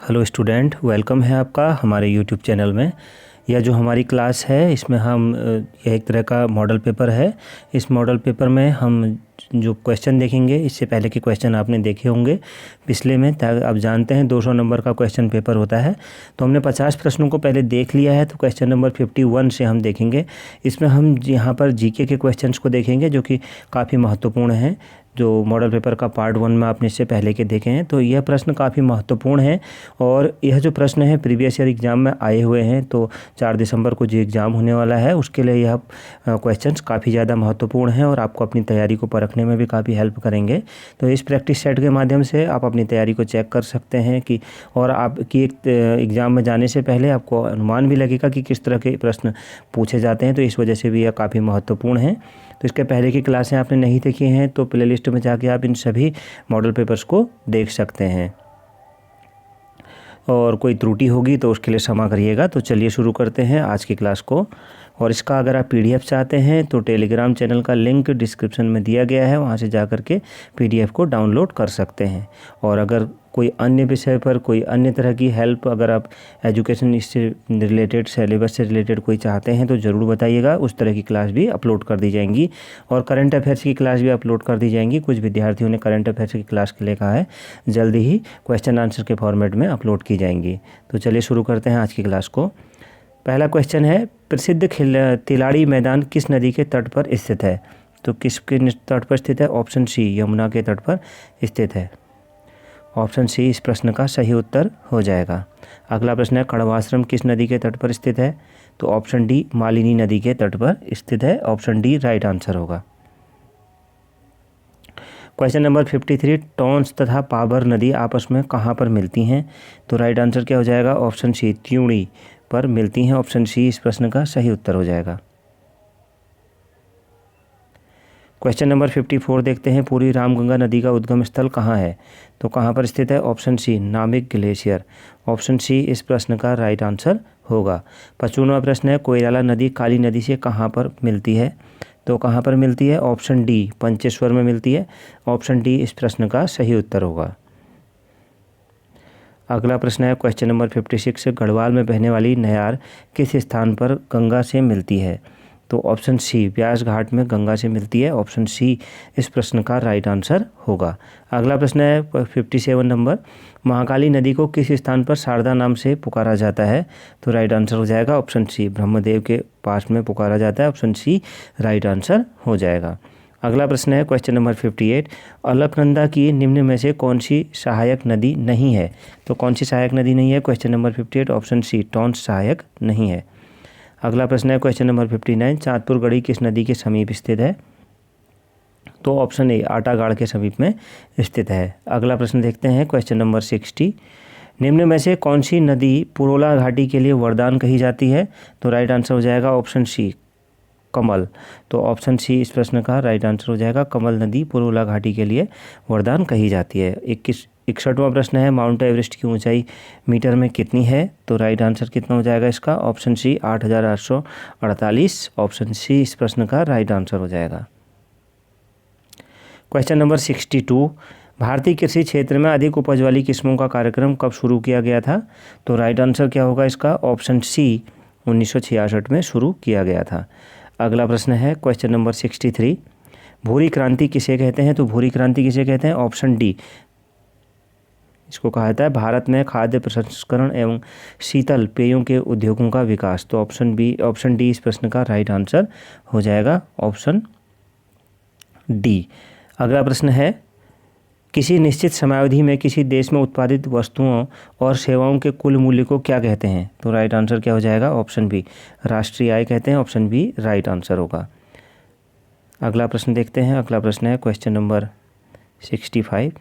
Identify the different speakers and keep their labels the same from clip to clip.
Speaker 1: Hello student, welcome है आपका हमारे यूट्यूब चैनल में। यह जो हमारी क्लास है इसमें हम यह एक तरह का मॉडल पेपर है। इस मॉडल पेपर में हम जो क्वेश्चन देखेंगे, इससे पहले के क्वेश्चन आपने देखे होंगे पिछले में। आप जानते हैं 200 नंबर का क्वेश्चन पेपर होता है, तो हमने 50 प्रश्नों को पहले देख लिया है। तो क्वेश्चन नंबर 51 से हम देखेंगे। इसमें हम यहाँ पर जीके के क्वेश्चंस को देखेंगे जो कि काफ़ी महत्वपूर्ण हैं। जो मॉडल पेपर का पार्ट 1 में आपने इससे पहले के देखे हैं, तो यह प्रश्न काफ़ी महत्वपूर्ण है। और यह जो प्रश्न है प्रीवियस ईयर एग्ज़ाम में आए हुए हैं, तो 4 दिसंबर को जो एग्ज़ाम होने वाला है उसके लिए यह क्वेश्चंस काफ़ी ज़्यादा महत्वपूर्ण हैं और आपको अपनी तैयारी को परखने में भी काफ़ी हेल्प करेंगे। तो इस प्रैक्टिस सेट के माध्यम से आप अपनी तैयारी को चेक कर सकते हैं कि और आपकी एक एग्ज़ाम में जाने से पहले आपको अनुमान भी लगेगा कि किस तरह के प्रश्न पूछे जाते हैं। तो इस वजह से भी यह काफ़ी महत्वपूर्ण है। तो इसके पहले की क्लासें आपने नहीं देखी हैं तो प्लेलिस्ट में जाके आप इन सभी मॉडल पेपर्स को देख सकते हैं। और कोई त्रुटि होगी तो उसके लिए क्षमा करिएगा। तो चलिए शुरू करते हैं आज की क्लास को। और इसका अगर आप पीडीएफ चाहते हैं तो टेलीग्राम चैनल का लिंक डिस्क्रिप्शन में दिया गया है, वहां से जा कर के पीडीएफ को डाउनलोड कर सकते हैं। और अगर कोई अन्य विषय पर कोई अन्य तरह की हेल्प, अगर आप एजुकेशन से रिलेटेड, सिलेबस से रिलेटेड कोई चाहते हैं तो ज़रूर बताइएगा। उस तरह की क्लास भी अपलोड कर दी जाएंगी और करंट अफेयर्स की क्लास भी अपलोड कर दी जाएंगी। कुछ विद्यार्थियों ने करंट अफेयर्स की क्लास के लिए कहा है, जल्दी ही क्वेश्चन आंसर के फॉर्मेट में अपलोड की जाएंगी। तो चलिए शुरू करते हैं आज की क्लास को। पहला क्वेश्चन है, प्रसिद्ध तिलाड़ी मैदान किस नदी के तट पर स्थित है? तो किसके तट पर स्थित है? ऑप्शन सी, यमुना के तट पर स्थित है। ऑप्शन सी इस प्रश्न का सही उत्तर हो जाएगा। अगला प्रश्न है, कण्वाश्रम किस नदी के तट पर स्थित है? तो ऑप्शन डी, मालिनी नदी के तट पर स्थित है। ऑप्शन डी राइट आंसर होगा। क्वेश्चन नंबर 53, टॉन्स तथा पाबर नदी आपस में कहाँ पर मिलती हैं? तो राइट आंसर क्या हो जाएगा? ऑप्शन सी, त्यूणी पर मिलती हैं। ऑप्शन सी इस प्रश्न का सही उत्तर हो जाएगा। क्वेश्चन नंबर 54 देखते हैं, पूरी रामगंगा नदी का उद्गम स्थल कहाँ है? तो कहाँ पर स्थित है? ऑप्शन सी, नामिक ग्लेशियर। ऑप्शन सी इस प्रश्न का राइट आंसर होगा। 55वां प्रश्न है, कोइराला नदी काली नदी से कहाँ पर मिलती है? तो कहाँ पर मिलती है? ऑप्शन डी, पंचेश्वर में मिलती है। ऑप्शन डी इस प्रश्न का सही उत्तर होगा। अगला प्रश्न है, क्वेश्चन नंबर 56, गढ़वाल में बहने वाली नयार किस स्थान पर गंगा से मिलती है? तो ऑप्शन सी, व्यास घाट में गंगा से मिलती है। ऑप्शन सी इस प्रश्न का राइट आंसर होगा। अगला प्रश्न है 57 नंबर, महाकाली नदी को किस स्थान पर शारदा नाम से पुकारा जाता है? तो राइट आंसर हो जाएगा ऑप्शन सी, ब्रह्मदेव के पास में पुकारा जाता है। ऑप्शन सी राइट आंसर हो जाएगा। अगला प्रश्न है क्वेश्चन नंबर 58, अलकनंदा की निम्न में से कौन सी सहायक नदी नहीं है? तो कौन सी सहायक नदी नहीं है? Question number 58 option C, Tons सहायक नहीं है। अगला प्रश्न है क्वेश्चन नंबर 59, चांदपुर गढ़ी किस नदी के समीप स्थित है? तो ऑप्शन ए, आटागाड़ के समीप में स्थित है। अगला प्रश्न देखते हैं क्वेश्चन नंबर 60, निम्न में से कौन सी नदी पुरोला घाटी के लिए वरदान कही जाती है? तो राइट आंसर हो जाएगा ऑप्शन सी, कमल। तो ऑप्शन सी इस प्रश्न का राइट आंसर हो जाएगा। कमल नदी पुरोला घाटी के लिए वरदान कही जाती है। 61वां प्रश्न है, माउंट एवरेस्ट की ऊंचाई मीटर में कितनी है? तो राइट आंसर कितना हो जाएगा इसका? Option C 8,848। ऑप्शन सी इस प्रश्न का राइट आंसर हो जाएगा। क्वेश्चन नंबर 62, भारतीय कृषि क्षेत्र में अधिक उपज वाली किस्मों का कार्यक्रम कब शुरू किया गया था? तो राइट आंसर क्या होगा इसका? ऑप्शन सी 1966 में शुरू किया गया था। अगला प्रश्न है क्वेश्चन नंबर 63, भूरी क्रांति किसे कहते हैं? तो भूरी क्रांति किसे कहते हैं? ऑप्शन डी, इसको कहा जाता है भारत में खाद्य प्रसंस्करण एवं शीतल पेयों के उद्योगों का विकास। तो ऑप्शन डी इस प्रश्न का राइट आंसर हो जाएगा। Option D. अगला प्रश्न है, किसी निश्चित समयावधि में किसी देश में उत्पादित वस्तुओं और सेवाओं के कुल मूल्य को क्या कहते हैं? तो राइट आंसर क्या हो जाएगा? ऑप्शन बी, राष्ट्रीय आय कहते हैं। ऑप्शन बी राइट आंसर होगा। अगला प्रश्न देखते हैं। अगला प्रश्न है क्वेश्चन नंबर 65,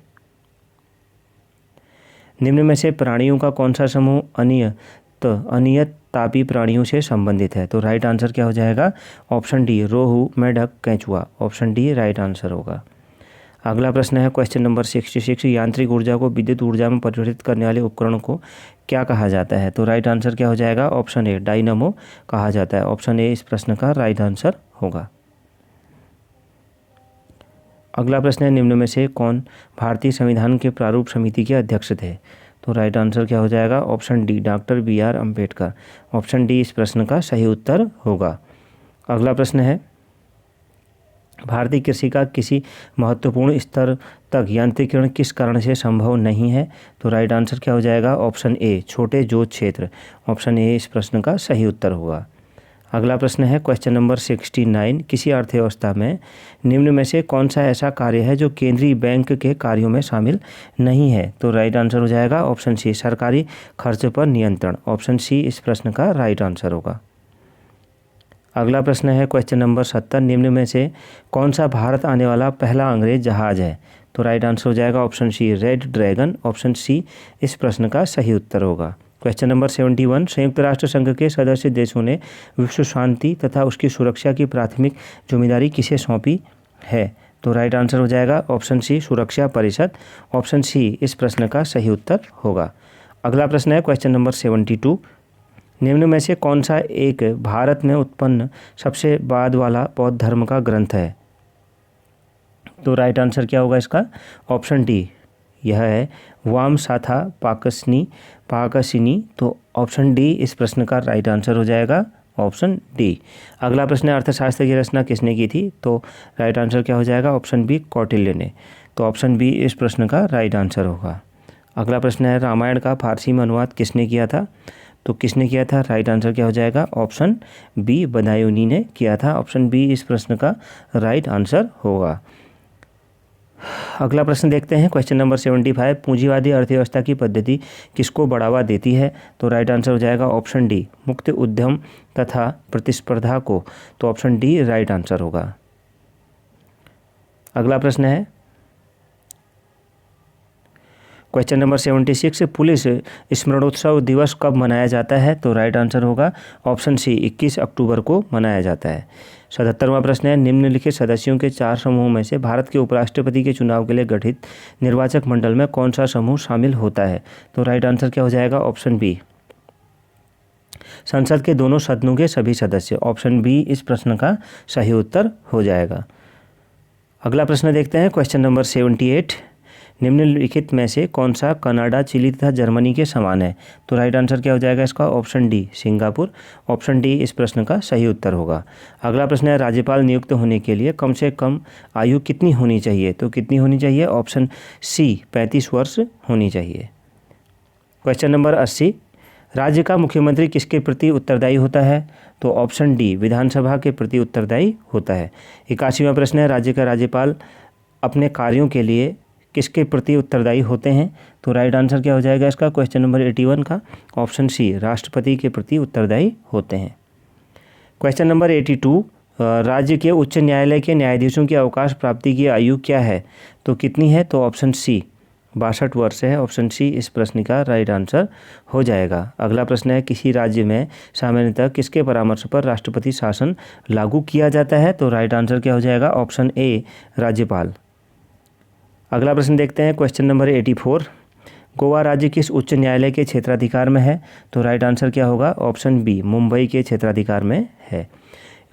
Speaker 1: निम्न में से प्राणियों का कौन सा समूह अनियत तापी प्राणियों से संबंधित है? तो राइट आंसर क्या हो जाएगा? ऑप्शन डी, रोहू, मेढक, केंचुआ। ऑप्शन डी राइट आंसर होगा। अगला प्रश्न है क्वेश्चन नंबर 66, यांत्रिक ऊर्जा को विद्युत ऊर्जा में परिवर्तित करने वाले उपकरण को क्या कहा जाता है? तो राइट आंसर क्या हो जाएगा? ऑप्शन ए, डायनामो कहा जाता है। ऑप्शन ए इस प्रश्न का राइट आंसर होगा। अगला प्रश्न है, निम्न में से कौन भारतीय संविधान के प्रारूप समिति के अध्यक्ष थे? तो राइट आंसर क्या हो जाएगा? Option D, doctor BR Ambedkar. Option D इस प्रश्न का सही उत्तर होगा। अगला प्रश्न है, भारतीय कृषि का किसी महत्वपूर्ण स्तर तक यांत्रिकीकरण किस कारण से संभव नहीं है? तो राइट आंसर क्या हो जाएगा? ऑप्शन ए, छोटे जोत क्षेत्र। ऑप्शन ए इस प्रश्न का सही उत्तर होगा। अगला प्रश्न है क्वेश्चन नंबर 69, किसी अर्थव्यवस्था में निम्न में से कौन सा ऐसा कार्य है जो केंद्रीय बैंक के कार्यों में शामिल नहीं है? तो राइट आंसर हो जाएगा ऑप्शन सी, सरकारी खर्च पर नियंत्रण। ऑप्शन सी इस प्रश्न का राइट आंसर होगा। अगला प्रश्न है क्वेश्चन नंबर 70, निम्न में से कौन सा भारत आने वाला पहला अंग्रेज जहाज है? तो राइट आंसर हो जाएगा option C, red dragon. Option C इस प्रश्न का सही उत्तर होगा। क्वेश्चन नंबर 71, संयुक्त राष्ट्र संघ के सदस्य देशों ने विश्व शांति तथा उसकी सुरक्षा की प्राथमिक जिम्मेदारी किसे सौंपी है? तो राइट आंसर हो जाएगा ऑप्शन सी, सुरक्षा परिषद। ऑप्शन सी इस प्रश्न का सही उत्तर होगा। अगला प्रश्न है क्वेश्चन नंबर 72, निम्न में से कौन सा एक भारत में उत्पन्न सबसे बाद वाला बौद्ध धर्म का ग्रंथ है? तो राइट आंसर क्या होगा इसका? ऑप्शन डी, यह है वामसाथा पाकसिनी। तो ऑप्शन डी इस प्रश्न का राइट आंसर हो जाएगा, ऑप्शन डी। अगला प्रश्न है, अर्थशास्त्र की रचना किसने की थी? तो राइट आंसर क्या हो जाएगा? ऑप्शन बी, कौटिल्य ने। तो ऑप्शन बी इस प्रश्न का राइट आंसर होगा। अगला प्रश्न है, रामायण का फारसी में अनुवाद किसने किया था? तो किसने किया था? राइट आंसर क्या हो जाएगा? ऑप्शन बी, बदायूनी ने किया था। ऑप्शन बी इस प्रश्न का राइट आंसर होगा। अगला प्रश्न देखते हैं क्वेश्चन नंबर 75, पूंजीवादी अर्थव्यवस्था की पद्धति किसको बढ़ावा देती है? तो राइट आंसर हो जाएगा ऑप्शन डी, मुक्त उद्यम तथा प्रतिस्पर्धा को। तो ऑप्शन डी राइट आंसर होगा। अगला प्रश्न है क्वेश्चन नंबर 76, पुलिस स्मरणोत्सव दिवस कब मनाया जाता है? तो राइट आंसर होगा ऑप्शन सी, 21 अक्टूबर को मनाया जाता है। 77वां प्रश्न है, निम्नलिखित सदस्यों के 4 समूहों में से भारत के उपराष्ट्रपति के चुनाव के लिए गठित निर्वाचक मंडल में कौन सा समूह शामिल होता है? तो राइट आंसर क्या हो जाएगा? ऑप्शन बी, संसद के दोनों सदनों के सभी सदस्य। ऑप्शन बी इस प्रश्न का सही उत्तर हो जाएगा। अगला प्रश्न देखते हैं क्वेश्चन नंबर 78, निम्नलिखित में से कौन सा कनाडा, चिली तथा जर्मनी के समान है? तो राइट आंसर क्या हो जाएगा इसका? Option D, Singapore. Option D इस प्रश्न का सही उत्तर होगा। अगला प्रश्न है, राज्यपाल नियुक्त होने के लिए कम से कम आयु कितनी होनी चाहिए? तो कितनी होनी चाहिए? ऑप्शन सी, 35 वर्ष होनी चाहिए। क्वेश्चन नंबर 80, राज्य का मुख्यमंत्री किसके प्रति उत्तरदायी होता है? तो ऑप्शन डी, विधानसभा के प्रति उत्तरदायी होता है। 81वां प्रश्न है, राज्य का राज्यपाल अपने कार्यों के लिए किसके प्रति उत्तरदायी होते हैं? तो राइट आंसर क्या हो जाएगा इसका? क्वेश्चन नंबर 81 का ऑप्शन सी, राष्ट्रपति के प्रति उत्तरदायी होते हैं। क्वेश्चन नंबर 82, राज्य के उच्च न्यायालय के न्यायाधीशों की अवकाश प्राप्ति की आयु क्या है? तो कितनी है? तो ऑप्शन सी, 62 वर्ष है। ऑप्शन सी इस प्रश्न का राइट आंसर हो जाएगा। अगला प्रश्न है, किसी राज्य में सामान्यतः किसके परामर्श पर राष्ट्रपति शासन लागू किया जाता है? तो राइट आंसर क्या हो जाएगा? ऑप्शन ए, राज्यपाल। अगला प्रश्न देखते हैं क्वेश्चन नंबर 84, गोवा राज्य किस उच्च न्यायालय के क्षेत्राधिकार में है? तो राइट आंसर क्या होगा? ऑप्शन बी, मुंबई के क्षेत्राधिकार में है।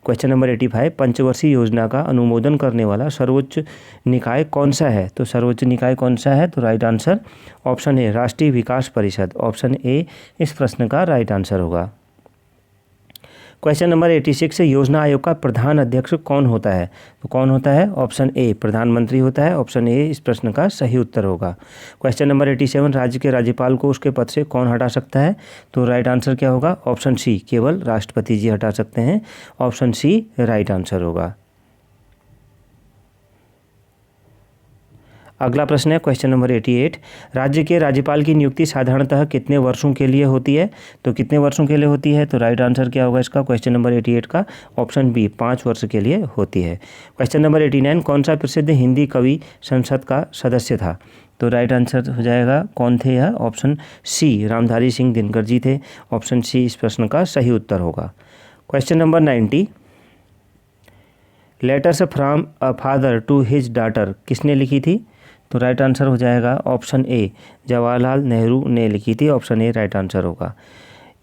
Speaker 1: क्वेश्चन नंबर 85, पंचवर्षीय योजना का अनुमोदन करने वाला सर्वोच्च निकाय कौन सा है? तो सर्वोच्च निकाय कौन सा है? तो राइट आंसर ऑप्शन ए, राष्ट्रीय विकास परिषद। ऑप्शन ए इस प्रश्न का राइट आंसर होगा। क्वेश्चन नंबर 86, योजना आयोग का प्रधान अध्यक्ष कौन होता है? तो कौन होता है? ऑप्शन ए, प्रधानमंत्री होता है। ऑप्शन ए इस प्रश्न का सही उत्तर होगा। क्वेश्चन नंबर 87, राज्य के राज्यपाल को उसके पद से कौन हटा सकता है? तो राइट आंसर क्या होगा? ऑप्शन सी, केवल राष्ट्रपति जी हटा सकते हैं। ऑप्शन सी राइट आंसर होगा। अगला प्रश्न है क्वेश्चन नंबर 88, राज्य के राज्यपाल की नियुक्ति साधारणतः कितने वर्षों के लिए होती है? तो कितने वर्षों के लिए होती है? तो राइट आंसर क्या होगा इसका? क्वेश्चन नंबर 88 का ऑप्शन बी, 5 वर्ष के लिए होती है। क्वेश्चन नंबर 89, कौन सा प्रसिद्ध हिंदी कवि संसद का सदस्य था? तो राइट आंसर हो जाएगा, कौन थे यह? ऑप्शन सी, रामधारी सिंह दिनकर जी थे। ऑप्शन सी इस प्रश्न का सही उत्तर होगा। Question number 90, letters from a father to his daughter किसने लिखी थी? तो राइट आंसर हो जाएगा ऑप्शन ए, जवाहरलाल नेहरू ने लिखी थी। ऑप्शन ए राइट आंसर होगा।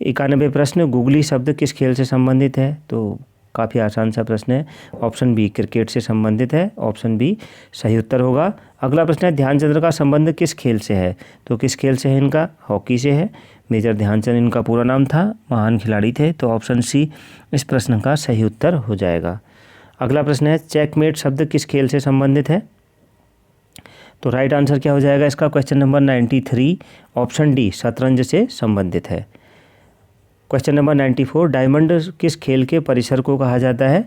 Speaker 1: 91 प्रश्न, गुगली शब्द किस खेल से संबंधित है? तो काफ़ी आसान सा प्रश्न है। ऑप्शन बी क्रिकेट से संबंधित है, ऑप्शन बी सही उत्तर होगा। अगला प्रश्न है ध्यानचंद्र का संबंध किस खेल से है? तो किस खेल से है इनका? हॉकी से है। मेजर ध्यानचंद इनका पूरा नाम था, महान खिलाड़ी थे, तो ऑप्शन सी इस प्रश्न का सही उत्तर हो जाएगा। अगला प्रश्न है चेकमेट शब्द किस खेल से संबंधित है? तो राइट आंसर क्या हो जाएगा इसका? क्वेश्चन नंबर 93 ऑप्शन डी शतरंज से संबंधित है। क्वेश्चन नंबर 94 डायमंड किस खेल के परिसर को कहा जाता है?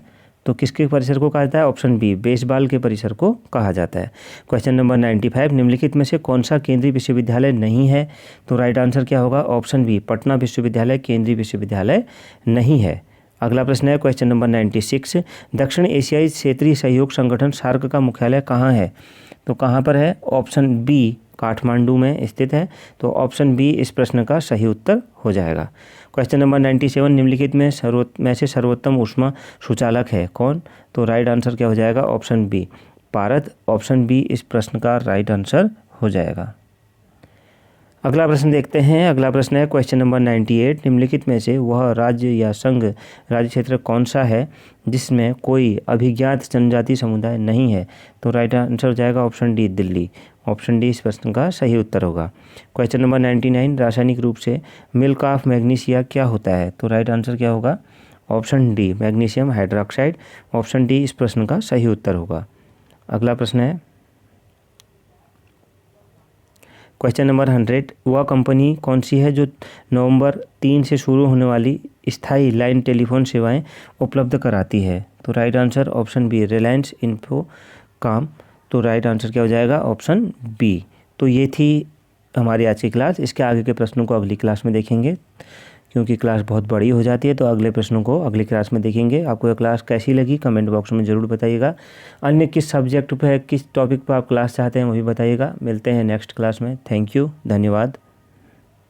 Speaker 1: तो किसके परिसर को कहा जाता है? ऑप्शन बी बेसबॉल के परिसर को कहा जाता है। क्वेश्चन नंबर 95 निम्नलिखित में से कौन सा केंद्रीय विश्वविद्यालय नहीं है? तो राइट आंसर क्या होगा? ऑप्शन बी पटना विश्वविद्यालय केंद्रीय विश्वविद्यालय नहीं है। अगला प्रश्न है क्वेश्चन नंबर 96 दक्षिण एशियाई क्षेत्रीय सहयोग संगठन सार्क का मुख्यालय कहाँ है? तो कहाँ पर है? ऑप्शन बी काठमांडू में स्थित है, तो ऑप्शन बी इस प्रश्न का सही उत्तर हो जाएगा। क्वेश्चन नंबर 97 निम्नलिखित में से सर्वोत्तम ऊष्मा सुचालक है कौन? तो राइट आंसर क्या हो जाएगा? Option B Bharat, option B इस प्रश्न का राइट आंसर हो जाएगा। अगला प्रश्न देखते हैं। अगला प्रश्न है क्वेश्चन नंबर 98 निम्नलिखित में से वह राज्य या संघ राज्य क्षेत्र कौन सा है जिसमें कोई अभिज्ञात जनजाति समुदाय नहीं है? तो राइट आंसर हो जाएगा option D Delhi, option D इस प्रश्न का सही उत्तर होगा। क्वेश्चन नंबर 99 रासायनिक रूप से मिल्क ऑफ मैग्नीशिया क्या होता है? तो राइट आंसर क्या होगा? Option D magnesium hydroxide, option D इस प्रश्न का सही उत्तर होगा। अगला प्रश्न है क्वेश्चन नंबर 100 वह कंपनी कौन सी है जो नवंबर 3 से शुरू होने वाली स्थायी लाइन टेलीफोन सेवाएं उपलब्ध कराती है? तो right answer option B Reliance Infocomm, तो राइट आंसर क्या हो जाएगा? Option B. तो ये थी हमारी आज की क्लास। इसके आगे के प्रश्नों को अगली क्लास में देखेंगे, क्योंकि क्लास बहुत बड़ी हो जाती है, तो अगले प्रश्नों को अगली क्लास में देखेंगे। आपको यह क्लास कैसी लगी कमेंट बॉक्स में ज़रूर बताइएगा। अन्य किस सब्जेक्ट पर किस टॉपिक पर आप क्लास चाहते हैं वो भी बताइएगा। मिलते हैं नेक्स्ट क्लास में। थैंक यू, धन्यवाद।